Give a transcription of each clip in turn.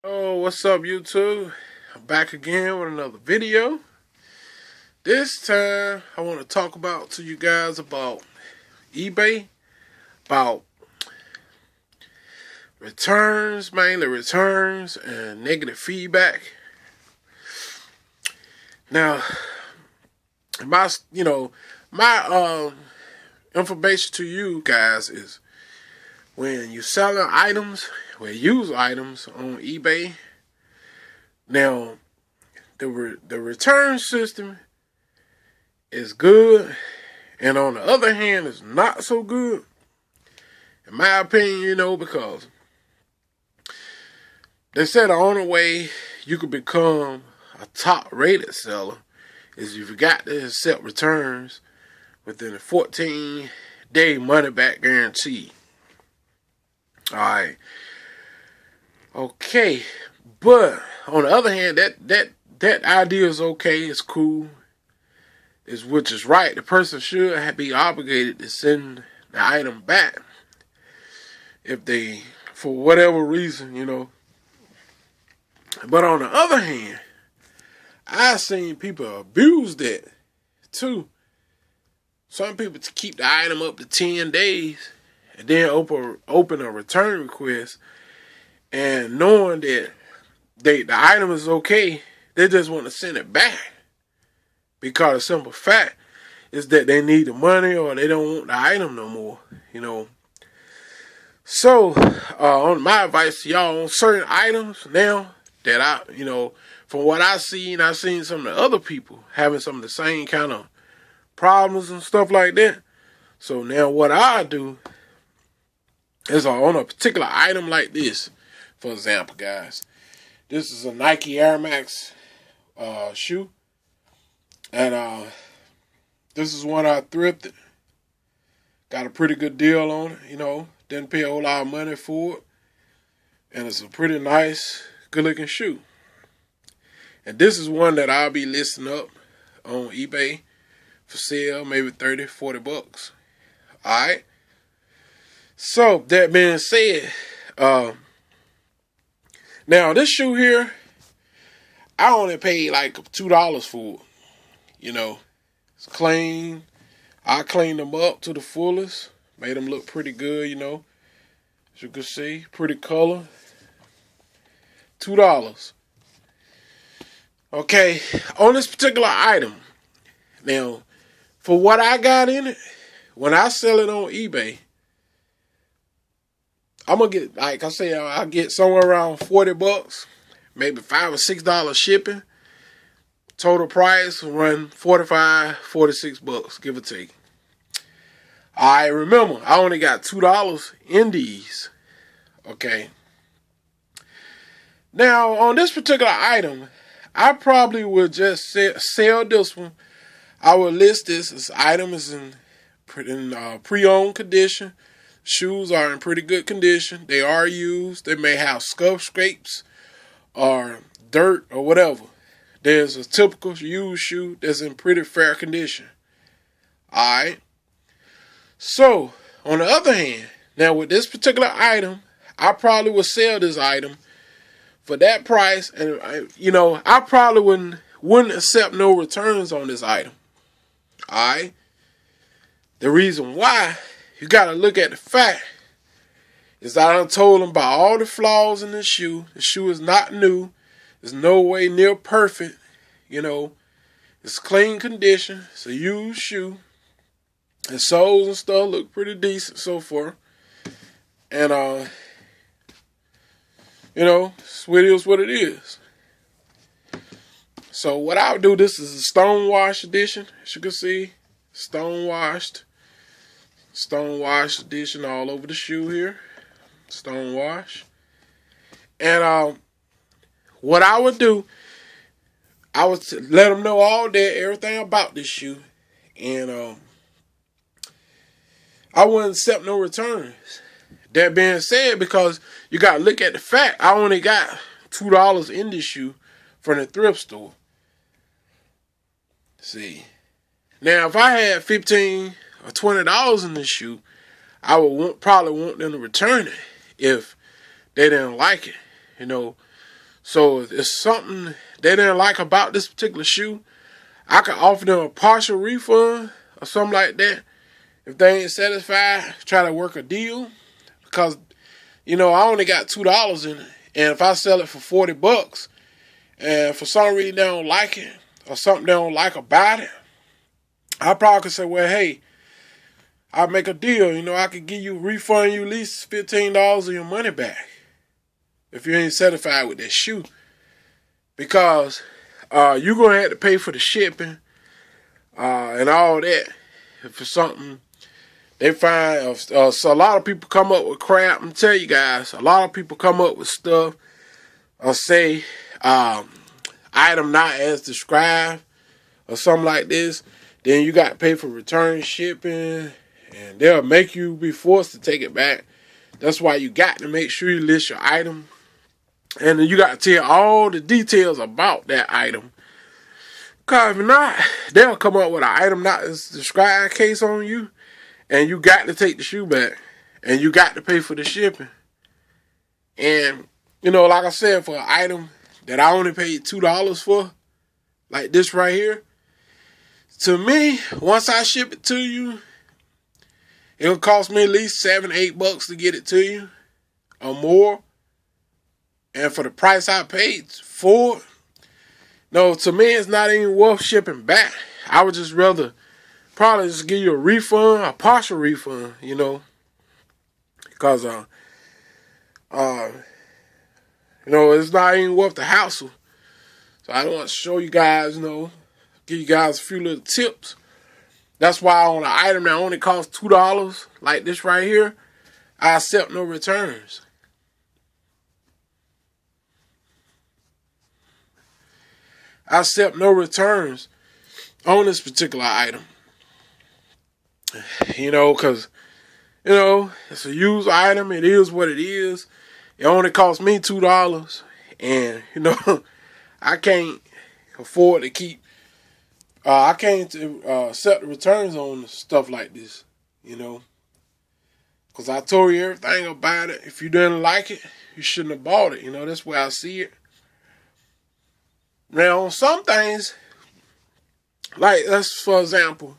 Oh, what's up, YouTube? I'm back again with another video. This time, I want to talk to you guys about eBay, about returns, mainly returns and negative feedback. Now, my information to you guys is when you're selling items, used items on eBay. Now, the return system is good, and on the other hand, it's not so good, in my opinion. Because they said the only way you could become a top-rated seller is if you got to accept returns within a 14-day money-back guarantee. All right. Okay, but on the other hand, that idea is okay. It's cool. Which is right. The person should be obligated to send the item back if they, for whatever reason. But on the other hand, I've seen people abuse that too. Some people to keep the item up to 10 days and then open a return request, and knowing that the item is okay, they just want to send it back because the simple fact is that they need the money or they don't want the item no more. So, on my advice to y'all on certain items now that from what I've seen some of the other people having some of the same kind of problems and stuff like that. So now what I do is on a particular item like this, for example, guys, this is a Nike Air Max shoe, and this is one I thrifted. Got a pretty good deal on it, didn't pay a whole lot of money for it, and it's a pretty nice, good-looking shoe. And this is one that I'll be listing up on eBay for sale, maybe 30, 40 bucks. All right. So that being said, now this shoe here, I only paid like $2 for it. It's clean. I cleaned them up to the fullest, made them look pretty good. As you can see, pretty color. $2. Okay, on this particular item, now, for what I got in it, when I sell it on eBay, I'm gonna get, like I say, I'll get somewhere around 40 bucks, maybe $5 or $6 shipping. Total price will run 45, 46 bucks, give or take. I remember I only got $2 in these. Okay. Now on this particular item, I probably would just sell this one. I would list this item is in pre-owned condition. Shoes are in pretty good condition. They are used. They may have scuff scrapes or dirt or whatever. There's a typical used shoe that's in pretty fair condition. Alright. So, on the other hand, now with this particular item, I probably would sell this item for that price, and I probably wouldn't accept no returns on this item. Alright? The reason why, you gotta look at the fact, is that I done told them about all the flaws in this shoe. The shoe is not new. It's no way near perfect. It's clean condition. It's a used shoe. The soles and stuff look pretty decent so far. And, it is what it is. So what I'll do, this is a stone wash edition. As you can see, stone washed edition all over the shoe here. Stone wash. And what I would do, I would let them know all that, everything about this shoe. And I wouldn't accept no returns. That being said, because you got to look at the fact, I only got $2 in this shoe from the thrift store. See. Now, if I had $15 or $20 in this shoe, I would probably want them to return it if they didn't like it. So if it's something they didn't like about this particular shoe, I can offer them a partial refund or something like that. If they ain't satisfied, try to work a deal. Because, I only got $2 in it. And if I sell it for $40, and for some reason they don't like it, or something they don't like about it, I probably could say, well, hey, I'll make a deal. I could refund you at least $15 of your money back if you ain't satisfied with that shoe. Because you're going to have to pay for the shipping and all that for something they find. So a lot of people come up with crap. I'm tell you guys, a lot of people come up with stuff or say item not as described or something like this. Then you got to pay for return shipping, and they'll make you be forced to take it back. That's why you got to make sure you list your item. And then you got to tell all the details about that item. Because if not, they'll come up with an item not as described case on you. And you got to take the shoe back. And you got to pay for the shipping. And, like I said, for an item that I only paid $2 for, like this right here, to me, once I ship it to you, it'll cost me at least $7-8 to get it to you or more. And for the price I paid for it, no, to me, it's not even worth shipping back. I would just rather probably just give you a refund, a partial refund, because, it's not even worth the hassle. So I want to show you guys, give you guys a few little tips. That's why on an item that only costs $2, like this right here, I accept no returns. I accept no returns on this particular item. Because, it's a used item. It is what it is. It only cost me $2. And, I can't afford to keep, I can't accept the returns on stuff like this, Because I told you everything about it. If you didn't like it, you shouldn't have bought it. That's where I see it. Now, on some things, like let's for example,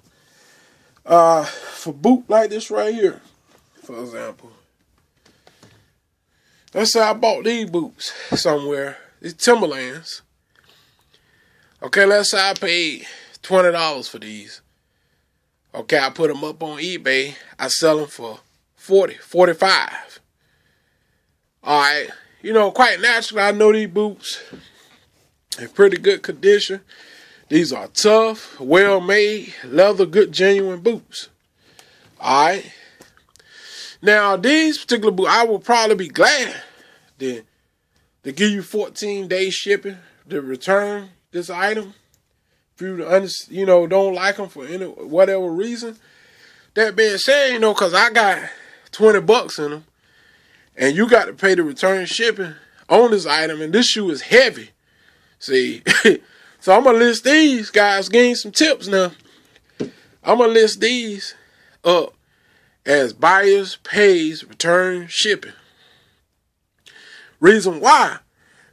for boot like this right here, for example. Let's say I bought these boots somewhere. These Timberlands. Okay, let's say I paid $20 for these. Okay, I put them up on eBay. I sell them for $40, $45. All right, quite naturally, I know these boots in pretty good condition. These are tough, well-made, leather, good, genuine boots. All right. Now, these particular boots, I will probably be glad to give you 14-day shipping to return this item. If you don't like them for any whatever reason. That being said, because I got $20 in them, and you got to pay the return shipping on this item, and this shoe is heavy. See, so I'm going to list these guys, gain some tips now. I'm going to list these up as buyers pays return shipping. Reason why?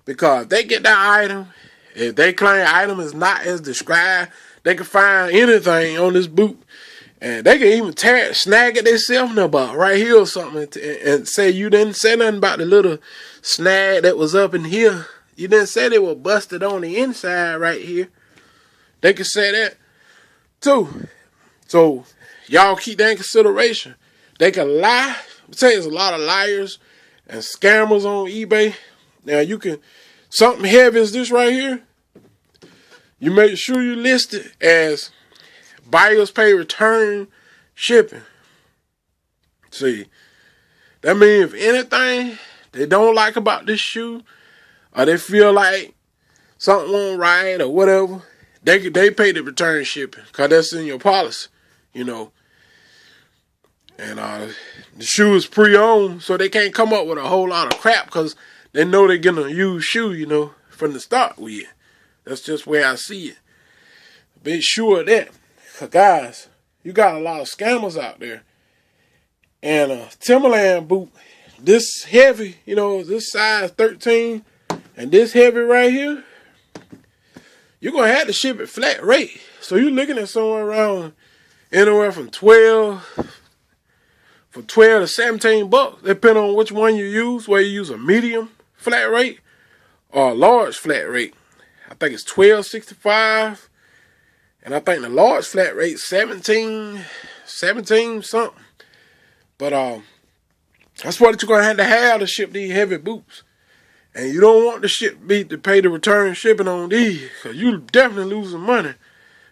Because they get that item, if they claim item is not as described, they can find anything on this boot. And they can even snag it themselves about right here or something and say you didn't say nothing about the little snag that was up in here. You didn't say they were busted on the inside right here. They can say that too. So y'all keep that in consideration. They can lie. I tell you, there's a lot of liars and scammers on eBay. Now you can, something heavy as this right here, you make sure you list it as buyers pay return shipping. See, that means if anything they don't like about this shoe, or they feel like something won't right or whatever, they pay the return shipping because that's in your policy, And the shoe is pre-owned, so they can't come up with a whole lot of crap because they know they're going to use shoe, from the start with. That's just where I see it. Be sure of that. Because, guys, you got a lot of scammers out there. And a Timberland boot, this heavy, this size 13, And this heavy right here, you're going to have to ship it flat rate. So you're looking at somewhere around anywhere from 12 to 17 bucks, depending on which one you use, whether you use a medium flat rate or a large flat rate. I think it's $12.65, and I think the large flat rate 17 something. But that's what you're gonna have to ship these heavy boots. And you don't want to pay the return shipping on these, because you definitely losing money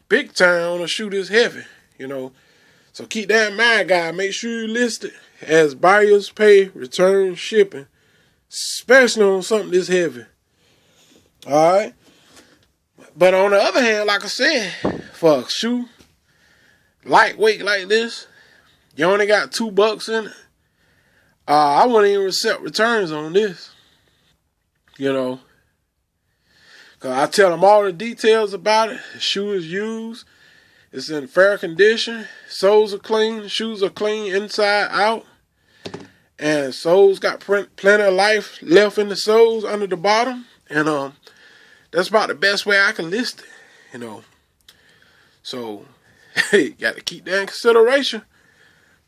big time on a shoe this heavy, you know. So keep that in mind, guys. Make sure you list it as buyers pay return shipping, especially on something this heavy. All right. But on the other hand, like I said, for a shoe lightweight like this, you only got $2 in it. I wouldn't even accept returns on this. You know, because I tell them all the details about it. The shoe is used. It's in fair condition. Soles are clean. Shoes are clean inside out. And soles got plenty of life left in the soles under the bottom. And that's about the best way I can list it, you know. So, hey, got to keep that in consideration.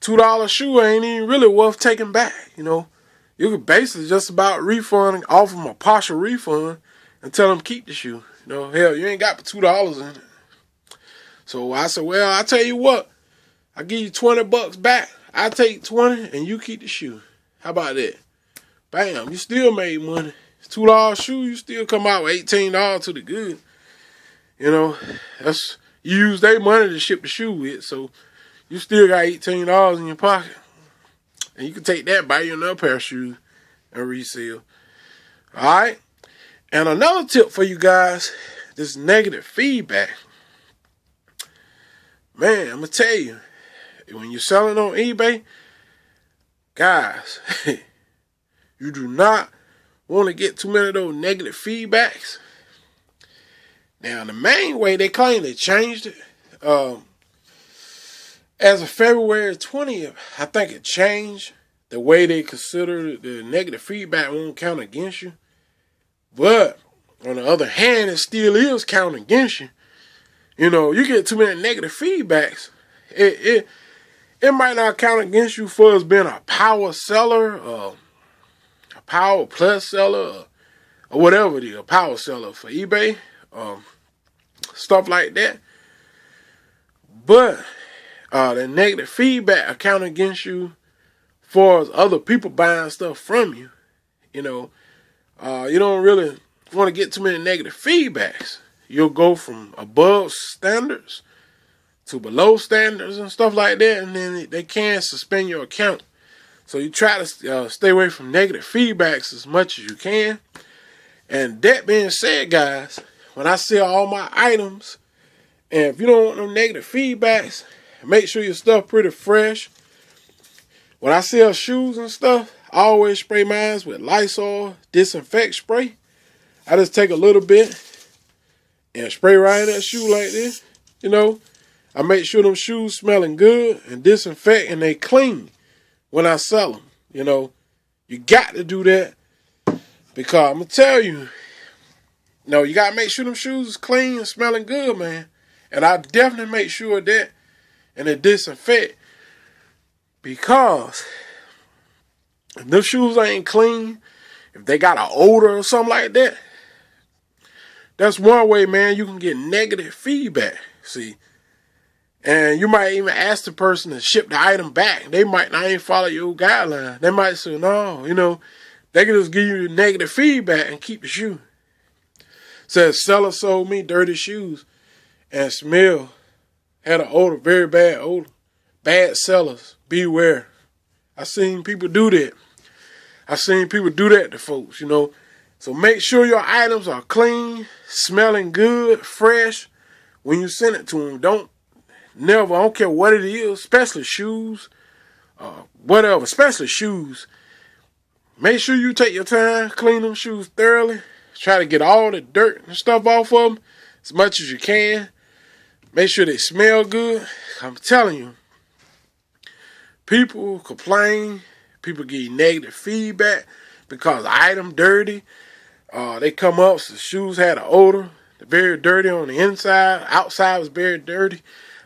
$2 shoe ain't even really worth taking back, you know. You could basically just about offer them a partial refund and tell them keep the shoe. You know, hell, you ain't got but $2 in it. So I said, well, I tell you what, I give you $20 back. I take 20 and you keep the shoe. How about that? Bam, you still made money. $2 shoe, you still come out with $18 to the good. You know, you use their money to ship the shoe with, so you still got $18 in your pocket. And you can take that, buy you another pair of shoes, and resell. Alright? And another tip for you guys, this negative feedback. Man, I'm going to tell you, when you're selling on eBay, guys, you do not want to get too many of those negative feedbacks. Now, the main way they claim they changed it, as of February 20th, I think it changed the way they consider the negative feedback won't count against you. But on the other hand, it still is counting against you. You know, you get too many negative feedbacks, it might not count against you for us being a power seller, a power plus seller, or whatever it is, a power seller for eBay, stuff like that. But the negative feedback account against you for other people buying stuff from you. You know, you don't really want to get too many negative feedbacks. You'll go from above standards to below standards and stuff like that, and then they can suspend your account. So you try to stay away from negative feedbacks as much as you can. And that being said, guys, when I sell all my items, and if you don't want no negative feedbacks, make sure your stuff pretty fresh. When I sell shoes and stuff, I always spray mine with Lysol disinfect spray. I just take a little bit and spray right in that shoe like this. You know, I make sure them shoes smelling good and disinfect and they clean when I sell them. You know, you got to do that because I'm going to tell you, you got to make sure them shoes is clean and smelling good, man. And I definitely make sure of that and they disinfect, because if those shoes ain't clean, if they got an odor or something like that, that's one way, man, you can get negative feedback. See, and you might even ask the person to ship the item back. They might not even follow your guideline. They might say, no, they can just give you negative feedback and keep the shoe. Says, seller sold me dirty shoes and smell, had an odor, very bad odor. Bad sellers, beware. I seen people do that. I seen people do that to folks, So make sure your items are clean, smelling good, fresh when you send it to them. I don't care what it is, especially shoes, whatever, especially shoes. Make sure you take your time, clean them shoes thoroughly. Try to get all the dirt and stuff off of them as much as you can. Make sure they smell good. I'm telling you, people complain, people give you negative feedback because the item dirty. They come up, so the shoes had an odor. They're very dirty on the inside. Outside was very dirty.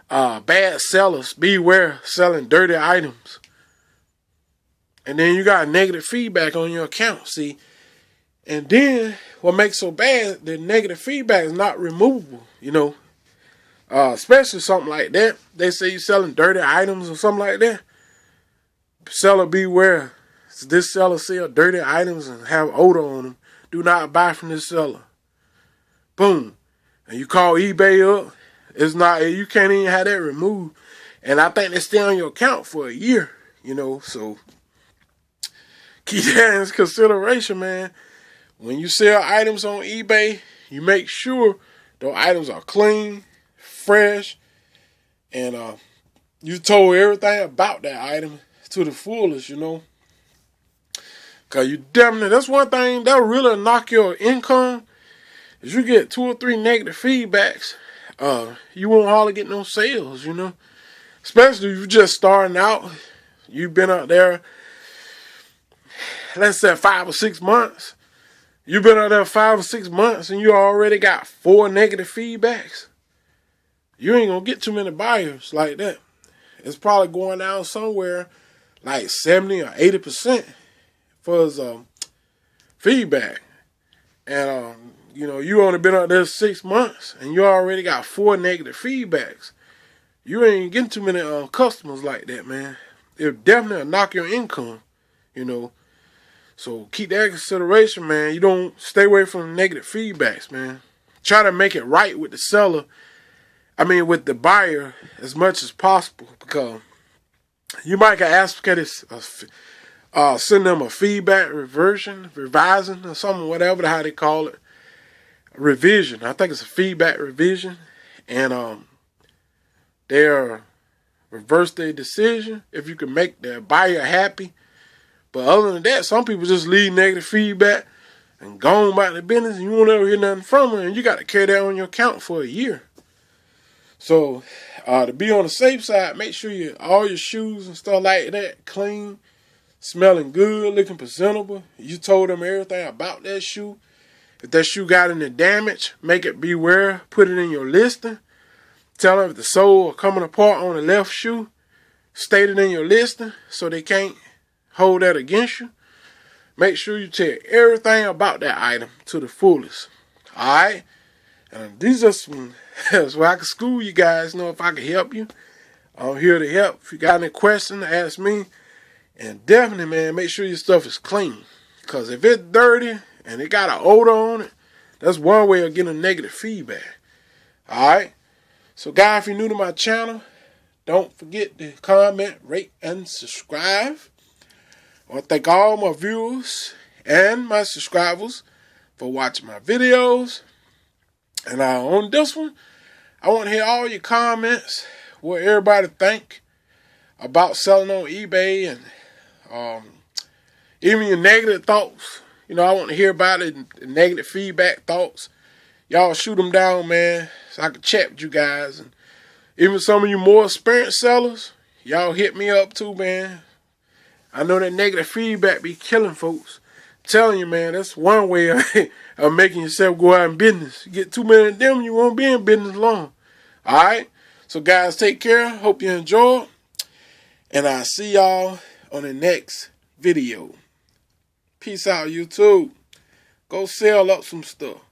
Bad sellers, beware selling dirty items. And then you got negative feedback on your account, see. And then what makes so bad, the negative feedback is not removable, you know. Especially something like that. They say you're selling dirty items or something like that. Seller beware. This seller sell dirty items and have odor on them. Do not buy from this seller. Boom. And you call eBay up. It's not, you can't even have that removed. And I think they stay on your account for a year, you know. So keep that in consideration, man. When you sell items on eBay, you make sure those items are clean, fresh, and you told everything about that item to the fullest, you know. Because you definitely, that's one thing that'll really knock your income, is you get 2 or 3 negative feedbacks, you won't hardly get no sales, you know. Especially if you're just starting out. You've been out there, let's say 5 or 6 months. You've been out there 5 or 6 months and you already got 4 negative feedbacks. You ain't gonna get too many buyers like that. It's probably going down somewhere like 70 or 80% for his feedback. And you know, you only been out there 6 months and you already got 4 negative feedbacks. You ain't getting too many customers like that, man. It'll definitely knock your income, you know. So keep that in consideration, man. You don't stay away from negative feedbacks, man. Try to make it right with the seller. I mean, with the buyer as much as possible, because you might get asked to send them a feedback revising or something, whatever how they call it. Revision. I think it's a feedback revision. And they'll reverse their decision if you can make the buyer happy. But other than that, some people just leave negative feedback and go on about their business, and you won't ever hear nothing from them, and you got to carry that on your account for a year. So, to be on the safe side, make sure all your shoes and stuff like that clean, smelling good, looking presentable. You told them everything about that shoe. If that shoe got any damage, make it beware. Put it in your listing. Tell them if the sole are coming apart on the left shoe, state it in your listing so they can't hold that against you. Make sure you tell everything about that item to the fullest. Alright? And these are some, so I can school you guys, know if I can help you. I'm here to help. If you got any questions, ask me. And definitely, man, make sure your stuff is clean. Because if it's dirty and it got an odor on it, that's one way of getting negative feedback. Alright? So, guys, if you're new to my channel, don't forget to comment, rate, and subscribe. I want to thank all my viewers and my subscribers for watching my videos. And on this one, I want to hear all your comments, what everybody think about selling on eBay, and even your negative thoughts. You know, I want to hear about it, the negative feedback thoughts. Y'all shoot them down, man, so I can chat with you guys. And even some of you more experienced sellers, y'all hit me up too, man. I know that negative feedback be killing folks. I'm telling you, man, that's one way of making yourself go out in business. You get too many of them, you won't be in business long. Alright? So, guys, take care. Hope you enjoy. And I'll see y'all on the next video. Peace out, YouTube. Go sell up some stuff.